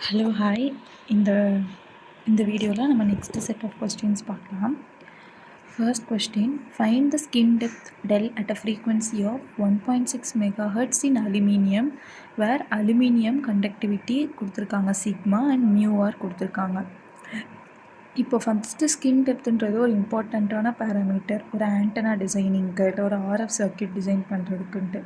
Hello hi. இந்த இந்த வீடியோவில் நம்ம நெக்ஸ்ட் செட் ஆஃப் கொஸ்டின்ஸ் பார்க்கலாம். First question, find the skin depth del at a frequency of 1.6 megahertz in aluminium where aluminium conductivity கொடுத்துருக்காங்க sigma and mu r கொடுத்துருக்காங்க. இப்போ first skin டெப்த்துன்றது ஒரு இம்பார்ட்டண்ட்டான பேராமீட்டர் ஒரு ஆண்டனா டிசைனிங்க்கு இல்லை ஒரு ஆர்எஃப் சர்க்யூட் டிசைன் பண்ணுறதுக்குன்ட்டு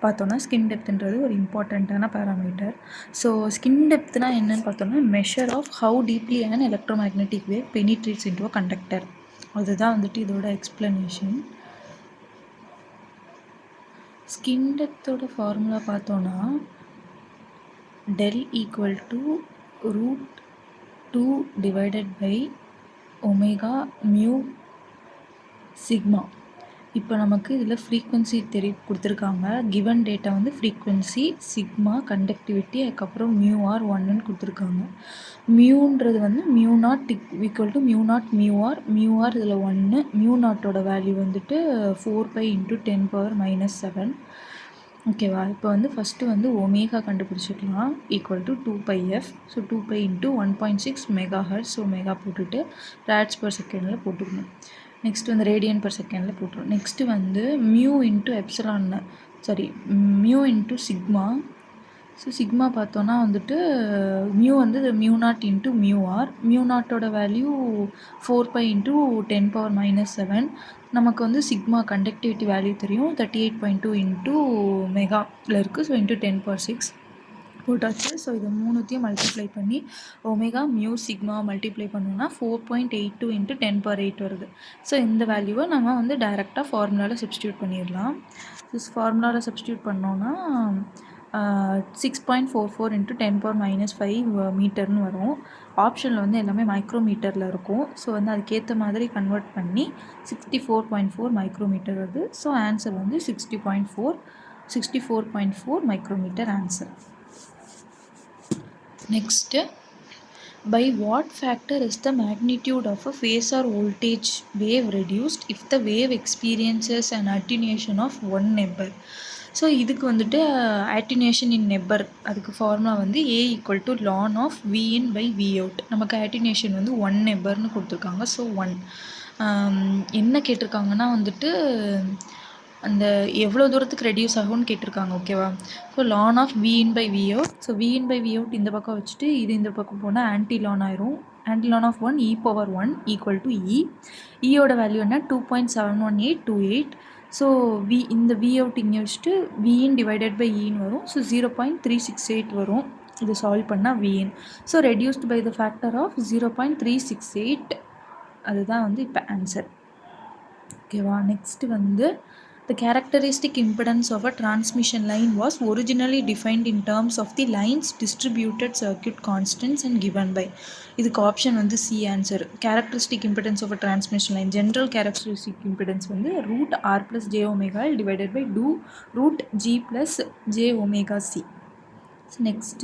பார்த்தோன்னா ஸ்கின் டெப்த்துன்றது ஒரு இம்பார்ட்டண்ட்டான பேராமீட்டர். ஸோ ஸ்கின் டெப்த்னா என்னன்னு பார்த்தோன்னா measure of how deeply and electromagnetic wave penetrates into a conductor. அதுதான் வந்துட்டு இதோட எக்ஸ்ப்ளனேஷன். ஸ்கின் டெப்த்தோட ஃபார்முலா பார்த்தோன்னா del equal to √2 divided by omega mu sigma. இப்போ நமக்கு இதில் ஃப்ரீக்வன்சி கொடுத்துருக்காங்க. கிவன் டேட்டா வந்து ஃப்ரீக்வன்சி சிக்மா கண்டக்டிவிட்டி அதுக்கப்புறம் மியூஆர் 1ன்னு கொடுத்துருக்காங்க. மியூன்றது வந்து mu naught equal to mu naught mu r. Mu r இதில் 1, மியூ நாட்டோட வேல்யூ வந்துட்டு 4π × 10⁻⁻7. ஓகேவா? இப்போ வந்து ஃபஸ்ட்டு வந்து ஒமேகா கண்டுபிடிச்சிக்கலாம் equal to 2πf. So 2π × 1.6 megahertz omega போட்டுட்டு ரேட்ஸ் பர் செகண்டில் போட்டுக்கணும். நெக்ஸ்ட் வந்து ரேடியன் பர் செகண்டில் போட்டுரும். நெக்ஸ்ட்டு வந்து mu into epsilon mu into sigma. So sigma பார்த்தோன்னா வந்துட்டு மியூ வந்து mu not into mu R. Mu நாட்டோட வேல்யூ 4π × 10⁻⁻7. நமக்கு வந்து சிக்மா கண்டக்டிவிட்டி வேல்யூ தெரியும் 38.2 இன்ட்டு மெகாவில் இருக்குது. ஸோ இன்ட்டு 10⁻6 போட்டாச்சு. ஸோ இது மூணுத்தையும் மல்டிப்ளை பண்ணி ஒமேகா மியூ சிக்மா மல்டிப்ளை பண்ணோன்னா 4.82 × 10⁻8 வருது. ஸோ இந்த வேல்யூவை நம்ம வந்து டைரெக்டாக ஃபார்முலாவில் சப்ஸ்டியூட் பண்ணிடலாம். ஃபார்முலாவில் சப்ஸ்டியூட் பண்ணோன்னா 6.44 × 10⁻⁻5 மீட்டர்னு வரும். ஆப்ஷனில் வந்து எல்லாமே மைக்ரோமீட்டரில் இருக்கும். ஸோ வந்து அதுக்கேற்ற மாதிரி கன்வெர்ட் பண்ணி 64.4 மைக்ரோமீட்டர் வருது. ஸோ ஆன்சர் வந்து 64.4 micrometre answer. Next, by what factor is the magnitude of a phasor voltage wave reduced if the wave experiences an attenuation of 1 nebber? So இதுக்கு வந்துட்டு attenuation in nebber அதுக்கு formula வந்து A = ln of Vin by Vout. நமக்கு attenuation வந்து 1 nebberனு கொடுத்துருக்காங்க. So 1 என்ன கேட்டிருக்காங்கன்னா வந்துட்டு அந்த எவ்வளோ தூரத்துக்கு ரெடியூஸ் ஆகும்னு கேட்டிருக்காங்க. ஓகேவா? So ln of Vin by Vout. So Vin by Vout இந்த பக்கம் வச்சுட்டு இது இந்த பக்கம் போனால் ஆன்டி லான் ஆயிரும். Anti ln of 1 e⁻1 = E. ஈயோட வேல்யூ என்ன 2.71828. ஸோ இந்த Vout இங்கே வச்சுட்டு Vin டிவைடட் பை ஈன்னு வரும். ஸோ 0.368 வரும். இது சால்வ் பண்ணால் Vin. So reduced by the factor of 0.368. அதுதான் வந்து இப்போ ஆன்சர். ஓகேவா? நெக்ஸ்ட்டு வந்து the characteristic impedance of a transmission line was originally defined in terms of the line's distributed circuit constants and given by. இதுக்கு option வந்து C answer. characteristic impedance of a transmission line, general characteristic impedance வந்து √R + jω divided by √G + jωc. So next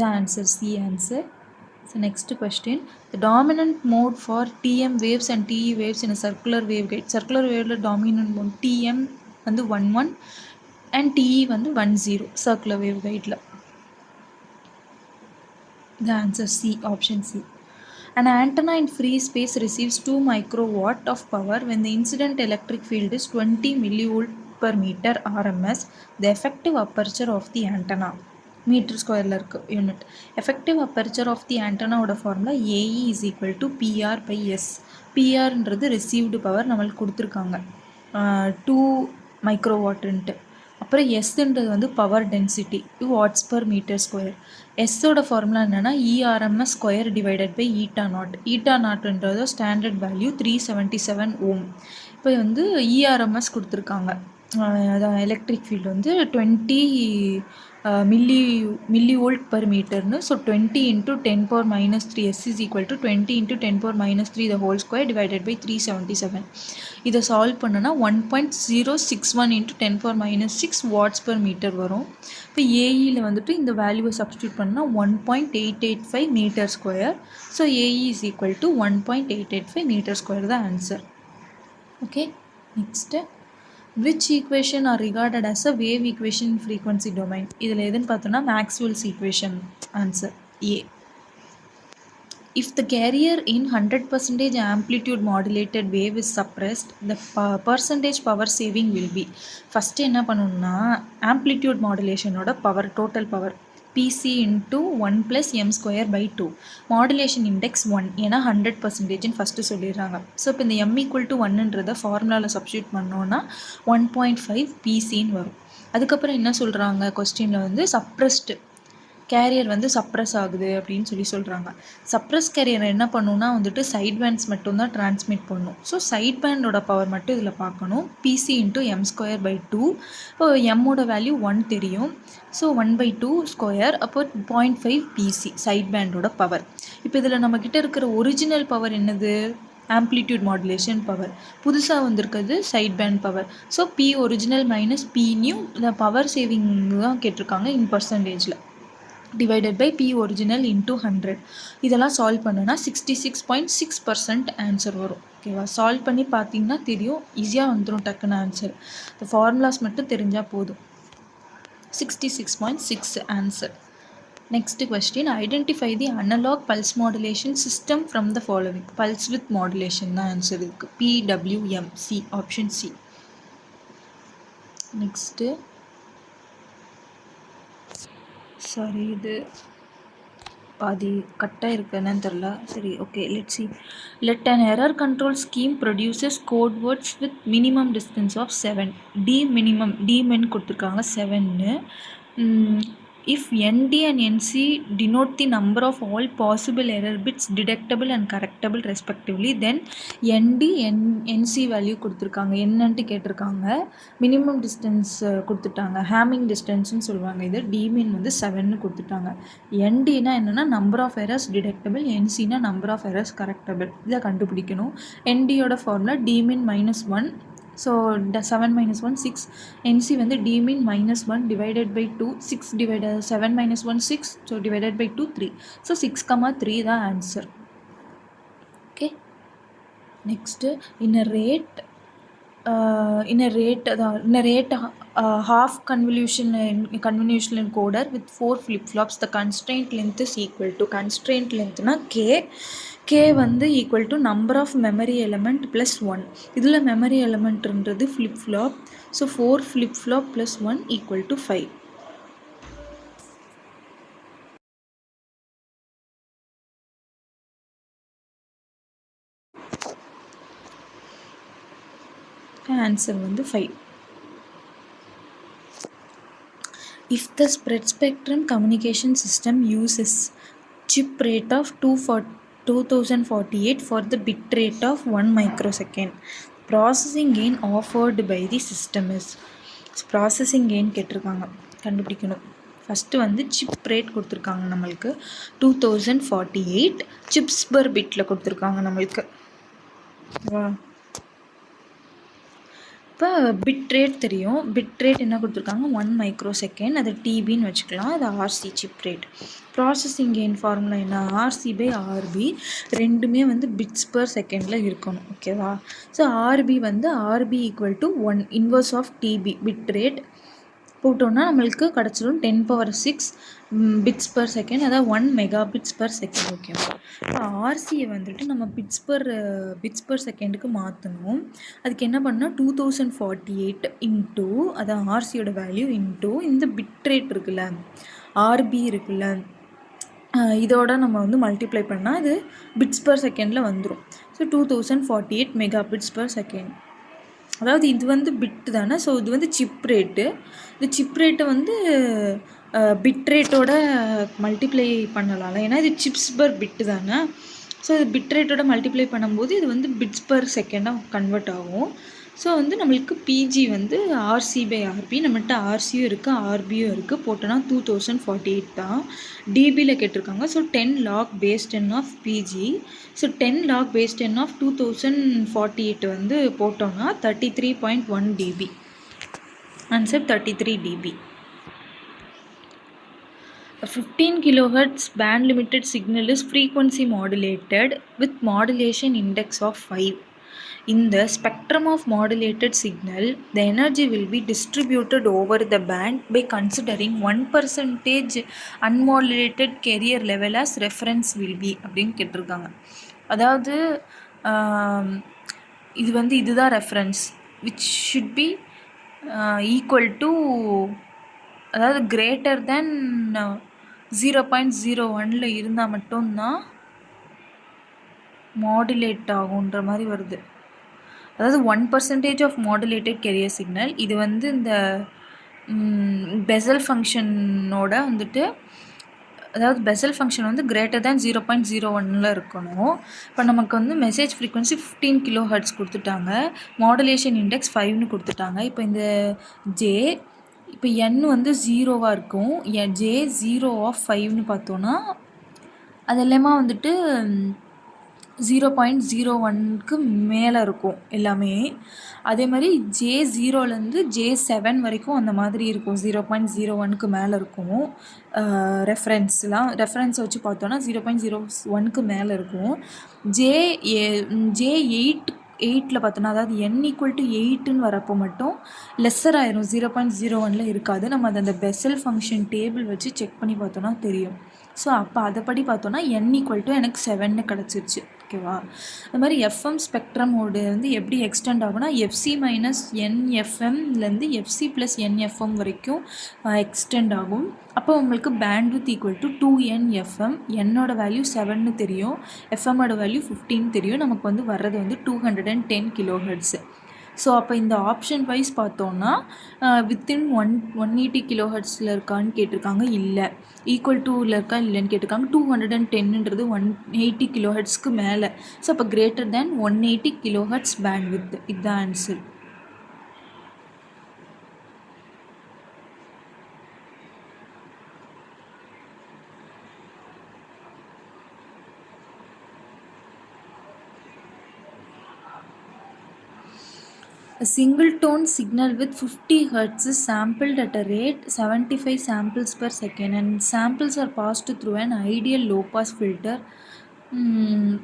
the answer C answer. So next question, the dominant mode for TM waves and TE waves in a circular waveguide. Circular wave dominant mode TM வந்து 11 and TE வந்து 10 circular waveguide. The answer C, option C. An antenna in free space receives 2 microwatt of power when the incident electric field is 20 mV/meter RMS. The effective aperture of the antenna metre ஸ்கொயரில் இருக்குது unit. Effective aperture of the ஆண்டனாவோட formula AE = PR/S. PRன்றது received power நம்மளுக்கு கொடுத்துருக்காங்க 2 மைக்ரோவாட்டுன்ட்டு. அப்புறம் எஸ்ன்றது வந்து பவர் டென்சிட்டி Watts/m². எஸ்ஸோட ஃபார்முலா என்னென்னா ERMS square divided by eta நாட்ன்றது ஸ்டாண்டர்ட் வேல்யூ 377 ஓம். இப்போ வந்து ERMS கொடுத்துருக்காங்க. அதான் எலக்ட்ரிக் ஃபீல்டு வந்து 20 mV/meter. So 20 × 10⁻³ S is equal to 20 × 10⁻³ the whole square divided by 377. இதை சால்வ் பண்ணனா 1.061 × 10⁻6 Watts/meter வரும். இப்போ ஏஇயில் வந்துட்டு இந்த வேல்யூவை சப்ஸ்டியூட் பண்ணால் 1.885 m². So A e is equal to 1.885 m² தான் answer. Okay, next which equation are regarded as a wave equation in frequency domain? இதில் எதுன்னு பார்த்தோன்னா Maxwell's equation answer A. If the carrier in 100% amplitude modulated wave is suppressed, the percentage power saving will be. First என்ன பண்ணணும்னா amplitude modulationோட power, total power PC into 1 plus m square by 2. Modulation index 1 ஏன்னா 100% first சொல்லிடுறாங்க. So இப்போ இந்த m equal to 1ன்றதை ஃபார்முலாவில் substitute பண்ணோன்னா 1.5 PCன்னு வரும். அதுக்கப்புறம் என்ன சொல்கிறாங்க கொஸ்டினில் வந்து சப்ரஸ்டு கேரியர் வந்து சப்ரஸ் ஆகுது அப்படின்னு சொல்கிறாங்க. சப்ரஸ் கேரியர் என்ன பண்ணுன்னா வந்துட்டு சைட் பேண்ட்ஸ் மட்டும்தான் டிரான்ஸ்மிட் பண்ணும். ஸோ சைட் பேண்டோட பவர் மட்டும் இதில் பார்க்கணும். P c into M square by 2. இப்போ எம்மோட வேல்யூ 1 தெரியும். ஸோ 1/2 ஸ்கொயர் அப்போ 0.5 பிசி சைட் பேண்டோட பவர். இப்போ இதில் நம்மக்கிட்ட இருக்கிற ஒரிஜினல் பவர் என்னது? Amplitude modulation power. புதுசாக வந்திருக்கிறது side band power. So P original minus P new இந்த பவர் சேவிங் தான் கேட்டிருக்காங்க இன் பர்சன்டேஜில். divided by P original into 100. இதெல்லாம் சால்வ் பண்ணுனா 66.6% ஆன்சர் வரும். ஓகேவா? சால்வ் பண்ணி பார்த்தீங்கன்னா தெரியும், ஈஸியாக வந்துடும் டக்குன்னு ஆன்சர். இந்த ஃபார்முலாஸ் மட்டும் தெரிஞ்சால் போதும். 66.6 answer. Next question, identify the analog pulse modulation system from the following. Pulse width modulation தான் ஆன்சர் இருக்கு. PWM, C, option C. Next, sorry இது பாதி கட்டாக இருக்குது என்னன்னு தெரில. சரி, okay, let's see. Let an error control scheme produces code words with minimum distance of 7. D minimum, d min கொடுத்துருக்காங்க 7ன்னு. If ND and NC denote the number of all possible error bits detectable and correctable respectively, then ND NC value கொடுத்துருக்காங்க. என்னன்ட்டு கேட்டிருக்காங்க. Minimum distance கொடுத்துட்டாங்க, hamming டிஸ்டன்ஸ்னு சொல்லுவாங்க. இது d min வந்து 7ன்னு கொடுத்துட்டாங்க. NDனா என்னென்னா நம்பர் ஆஃப் எரர்ஸ் டிடெக்டபிள், NCனா நம்பர் ஆஃப் எரர்ஸ் கரெக்டபிள். இதை கண்டுபிடிக்கணும். NDயோட ஃபார்முலா டிமின் -1. ஸோ 7 - 1 6. NC வந்து d min -1 divided by 2. 6 divided 7 - 1 6. So divided by 2 3. So 6,3 தான் answer. Okay, next in a rate half convolution encoder with 4 flip-flops, the constraint length is equal to, constraint length na k வந்து equal to number of memory element plus 1. இதில் memory element ன்றது flip-flop. So 4 flip-flop plus 1 equal to 5. Answer வந்து 5. If the spread spectrum communication system uses chip rate of 2048 for the bit rate of 1 microsecond, processing gain offered by the system is. processing gain கேட்டிருக்காங்க, கண்டுபிடிக்கணும். First வந்து chip rate கொடுத்துருக்காங்க நம்மளுக்கு 2048 chips per பிட்டில் கொடுத்துருக்காங்க நம்மளுக்கு. வா, இப்போ பிட் ரேட் தெரியும். பிட் ரேட் என்ன கொடுத்துருக்காங்க 1 மைக்ரோசெகண்ட், அது டிபின்னு வச்சுக்கலாம். அது RC chip rate. Processing gain formula என்ன? RC/RB ரெண்டுமே வந்து பிட்ஸ் பர் செகண்டில் இருக்கணும். ஓகேவா? ஸோ RB வந்து RB = 1 inverse of TB bit rate போட்டோன்னா நம்மளுக்கு கிடச்சிடும் 10⁶ பிட்ஸ் பர் செகண்ட், அதாவது 1 மெகாபிட்ஸ் பர் செகண்ட். ஓகேவா? இப்போ ஆர்சியை வந்துட்டு நம்ம பிட்ஸ் பர் செகண்டுக்கு மாற்றணும். அதுக்கு என்ன பண்ணால் 2048 இன்ட்டு, அதான் ஆர்சியோட வேல்யூ இன்ட்டு இந்த பிட் ரேட் இருக்குல்ல, ஆர்பி இருக்குல்ல, இதோட நம்ம வந்து மல்டிப்ளை பண்ணால் அது பிட்ஸ் பர் செகண்டில் வந்துடும். So 2048 megabits per second. அதாவது இது வந்து பிட்டு தானே. ஸோ இது வந்து சிப் ரேட்டு. இந்த சிப் ரேட்டை வந்து பிட் ரேட்டோட மல்டிப்ளை பண்ணலாம்ல, ஏன்னா இது சிப்ஸ் பர் பிட்டு தானே. ஸோ இது பிட் ரேட்டோட மல்டிப்ளை பண்ணும்போது இது வந்து பிட்ஸ் பர் செகண்டாக கன்வெர்ட் ஆகும். ஸோ வந்து நம்மளுக்கு பிஜி வந்து RC/RB, நம்மள்கிட்ட ஆர்சியும் இருக்குது ஆர்பியும் இருக்குது. போட்டோன்னா 2048 தான். டிபியில் கேட்டிருக்காங்க. So 10 log base 10 of PG. So 10 log base 10 of 2048 வந்து போட்டோன்னா 33.1 dB. Answer 33 dB. 15 kHz band limited signal is frequency modulated with modulation index of 5. In the spectrum of modulated signal, the energy will be distributed over the band by considering 1% unmodulated carrier level as reference will be அப்படின்னு கேட்டிருக்காங்க. அதாவது இது வந்து இதுதான் reference which should be equal to, அதாவது greater than 0.01 இருந்தால் மட்டும்தான் modulate ஆகுன்ற மாதிரி வருது. அதாவது 1% ஆஃப் மாடுலேட்டட் கேரியர் சிக்னல். இது வந்து இந்த பெசல் ஃபங்க்ஷனோட வந்துட்டு, அதாவது பெசல் ஃபங்க்ஷன் வந்து கிரேட்டர் தேன் 0.01 இருக்கணும். இப்போ நமக்கு வந்து மெசேஜ் ஃப்ரீக்வன்சி 15 kHz கொடுத்துட்டாங்க, மாடுலேஷன் இண்டெக்ஸ் 5ன்னு கொடுத்துட்டாங்க. இப்போ இந்த ஜே, இப்போ என் வந்து 0வாக இருக்கும், ஜே 0 ஆஃப் 5ன்னு பார்த்தோன்னா அது எல்லாமே வந்துட்டு 0.01க்கு மேலே இருக்கும் எல்லாமே. அதே மாதிரி ஜே 0லேருந்து ஜே 7 வரைக்கும் அந்த மாதிரி இருக்கும், 0.01க்கு மேலே இருக்கும். ரெஃபரன்ஸை வச்சு பார்த்தோன்னா 0.01க்கு மேலே இருக்கும். ஜே 8ல் பார்த்தோன்னா, அதாவது n ஈக்குவல் டு 8ன்னு வரப்போ மட்டும் லெஸ்ஸர் ஆயிரும், 0.01 இருக்காது. நம்ம அதை அந்த பெசல் ஃபங்க்ஷன் டேபிள் வச்சு செக் பண்ணி பார்த்தோன்னா தெரியும். ஸோ அப்போ அதைப்படி பார்த்தோன்னா n ஈக்குவல் டு எனக்கு 7ன்னு கிடச்சிருச்சு. ஓகேவா? அது மாதிரி எஃப்எம் ஸ்பெக்ட்ரமோடு வந்து எப்படி எக்ஸ்டெண்ட் ஆகும்னா, FC minus என்எஃப்எம்லேருந்து FC plus NFM வரைக்கும் எக்ஸ்டெண்ட் ஆகும். அப்போ உங்களுக்கு பேண்ட்வித் ஈக்குவல் டு 2nFM. என்னோட வேல்யூ 7ன்னு தெரியும், எஃப்எம்மோட வேல்யூ 15 தெரியும். நமக்கு வந்து வர்றது வந்து 210 kHz. ஸோ அப்போ இந்த ஆப்ஷன் வைஸ் பார்த்தோன்னா வித்தின் 180 kHzல இருக்கான்னு கேட்டிருக்காங்க, இல்லை ஈக்குவல் டூவில் இருக்கா இல்லைன்னு கேட்டிருக்காங்க. 210ன்றது 180 kHzக்கு மேலே. ஸோ அப்போ கிரேட்டர் தேன் 180 kHz பேண்ட்வித். இதுதான் answer. A single tone signal with 50 Hz is sampled at a rate 75 samples per second, and samples are passed through an ideal low pass filter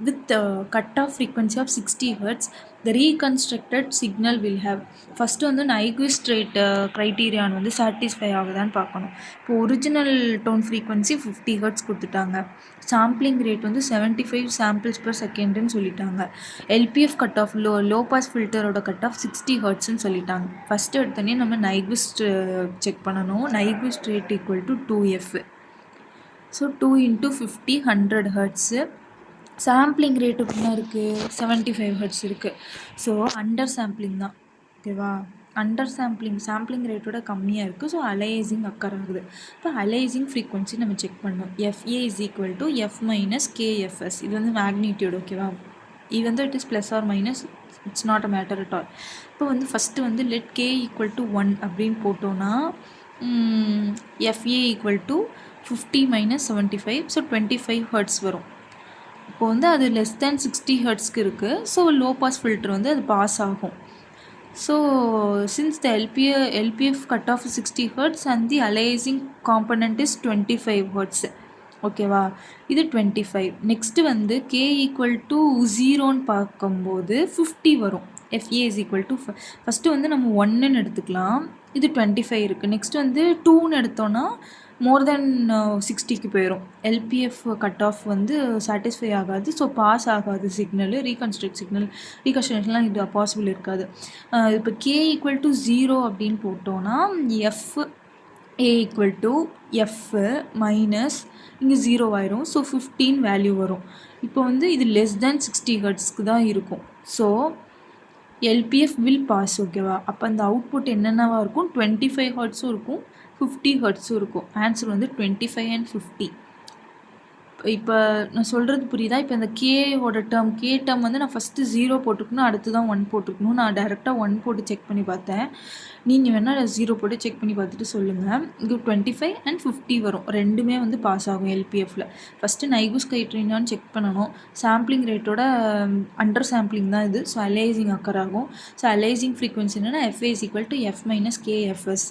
with a cutoff frequency of 60 Hz. The reconstructed signal will have, first வந்து Nyquist rate criterion வந்து satisfy ஆகுதான்னு பார்க்கணும். இப்போ original tone frequency 50 Hz கொடுத்துட்டாங்க, sampling rate வந்து 75 samples per secondன்னு சொல்லிட்டாங்க, LPF cut off low pass ஃபில்டரோட கட் ஆஃப் 60 Hzன்னு சொல்லிட்டாங்க. ஃபஸ்ட்டு எடுத்தோடனே நம்ம நைக்விஸ்ட் செக் பண்ணணும். Nyquist rate equal to 2f. So 2 × 50 100 Hz. Sampling rate எப்படின்னா இருக்குது, 75 Hz இருக்குது. ஸோ அண்டர் சாம்பிளிங் தான். ஓகேவா? அண்டர் சாம்பிளிங் ரேட்டோட கம்மியாக இருக்குது. ஸோ அலைசிங் அக்கர் ஆகுது. இப்போ அலைசிங் ஃப்ரீக்வன்சி நம்ம செக் பண்ணணும். FA is equal to F minus KFS. இது வந்து மேக்னிடியூட். ஓகேவா? இது வந்து it is plus or minus, it's not a matter at all. இப்போ வந்து ஃபஸ்ட்டு வந்து லெட் K ஈக்குவல் டு 1 அப்படின்னு போட்டோன்னா FA equal to 50 minus 75, so 25 Hz வரும். இப்போ வந்து அது லெஸ் தேன் 60 Hzக்கு இருக்குது. ஸோ லோ பாஸ் ஃபில்டர் வந்து அது பாஸ் ஆகும். So since the LPF cut off 60 Hz and the aliasing component is 25 Hz. ஓகேவா? இது 25. நெக்ஸ்ட்டு வந்து K ஈக்குவல் டு 0ன்னு பார்க்கும்போது 50 வரும். FA is equal to, first வந்து நம்ம 1ன்னு எடுத்துக்கலாம், இது 25 இருக்குது. நெக்ஸ்ட்டு வந்து 2ன்னு எடுத்தோன்னா மோர் தென் 60க்கு போயிடும். எல்பிஎஃப் கட் ஆஃப் வந்து சாட்டிஸ்ஃபை ஆகாது. ஸோ பாஸ் ஆகாது சிக்னல், ரீகன்ஸ்ட்ரக்ஷன்லாம் இது பாசிபிள் இருக்காது. இப்போ K ஈக்குவல் டு 0 அப்படின்னு போட்டோன்னா FA equal to F minus இங்கே 0 ஆயிரும். ஸோ 15 வேல்யூ வரும். இப்போ வந்து இது லெஸ் தேன் 60 Hzக்கு தான் இருக்கும். So LPF will pass. ஓகேவா? அப்போ அந்த அவுட்புட் என்னென்னவா இருக்கும், 25 Hzம் இருக்கும், 50 Hzம் இருக்கும். ஆன்சர் வந்து 25 and 50. இப்போ நான் சொல்கிறது புரியுதா? இப்போ இந்த கேவோட டேர்ம் வந்து நான் ஃபஸ்ட்டு 0 போட்டுக்கணும், அடுத்து தான் 1 போட்டுக்கணும். நான் டேரெக்டாக 1 போட்டு செக் பண்ணி பார்த்தேன். நீங்கள் வேணால் 0 போட்டு செக் பண்ணி பார்த்துட்டு சொல்லுங்கள். இது 25 அண்ட் 50 வரும், ரெண்டுமே வந்து பாஸ் ஆகும் எல்பிஎஃப்பில். ஃபஸ்ட்டு நைகூஸ் க்ரைட்டீரியான்னு செக் பண்ணணும். சாம்பிளிங் ரேட்டோட அண்டர் சாம்பிளிங் தான் இது. ஸோ அலைசிங் அக்கர் ஆகும். ஸோ அலைசிங் ஃப்ரீக்வன்சி என்னென்னா FA = F - KFS.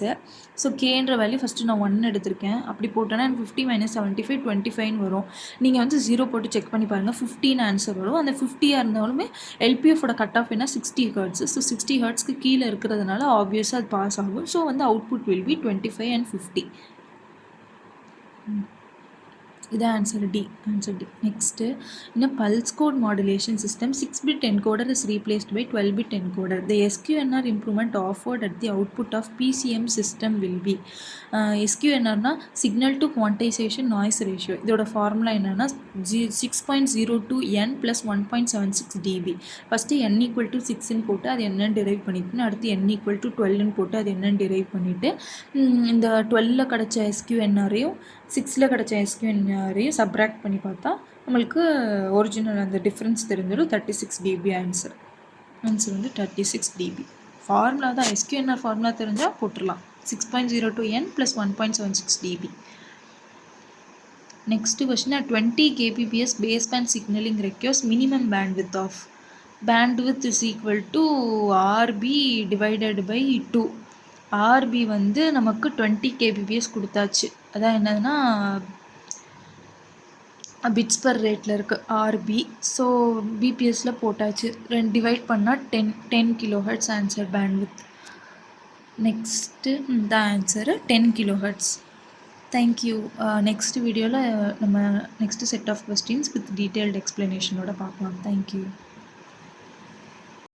ஸோ கேன்ற வேல்யூ ஃபஸ்ட்டு நான் 1 எடுத்திருக்கேன். அப்படி போட்டோன்னா எனக்கு 50 - 75 25ன்னு வரும். நீங்கள் வந்து 0 போட்டு செக் பண்ணி பாருங்கள், 15 ஆன்சர் வரும். அந்த 50 இருந்தாலுமே எல்பிஎஃபோட கட் ஆஃப் என்ன 60 Hz. ஸோ 60 Hzக்கு கீழே இருக்கிறதுனால ஆப்வியஸாக அது பாஸ் ஆகும். ஸோ வந்து அவுட்புட் வில் பி 25 and 50. இது answer D. Next, in a pulse code modulation system 6-bit encoder is replaced by 12-bit encoder. The SQNR improvement offered at the output of PCM system will be. SQNRனா signal to quantization noise ratio. இதோட formula என்னன்னா 6.02 n + 1.76 dB. First n = 6ன்னு போட்டு அது என்னன்னு drive பண்ணிக்கணும். அடுத்து n = 12ன்னு போட்டு அது என்னன்னு டிரைவ் பண்ணிவிட்டு இந்த 12ல் கிடச்ச SQNRையும் 6ல் கிடச்ச SQNRையும் சப்ராக்ட் பண்ணி பார்த்தா நம்மளுக்கு ஒரிஜினல் அந்த டிஃப்ரென்ஸ் தெரிஞ்சிடும். 36 dB ஆன்சர் வந்து 36 dB. ஃபார்முலா தான், SQNR ஃபார்முலா தெரிஞ்சால் போட்டுடலாம். 6.02 n + 1.76 dB. Next question, 20 kbps baseband signaling requires minimum bandwidth of. Bandwidth is equal to RB divided by 2. RB வந்து நமக்கு 20 kbps கொடுத்தாச்சு. அதான் என்னதுன்னா பிட்ஸ் பர் ரேட்டில் இருக்குது ஆர்பி. ஸோ பிபிஎஸ்சில் போட்டாச்சு, டிவைட் பண்ணால் 10 kHz ஆன்சர் பேண்ட்வித். நெக்ஸ்ட்டு இந்த ஆன்சரு 10 kHz. தேங்க்யூ. நெக்ஸ்ட் வீடியோவில் நம்ம next set of questions with detailed எக்ஸ்ப்ளனேஷனோட பார்க்கலாம். தேங்க்யூ.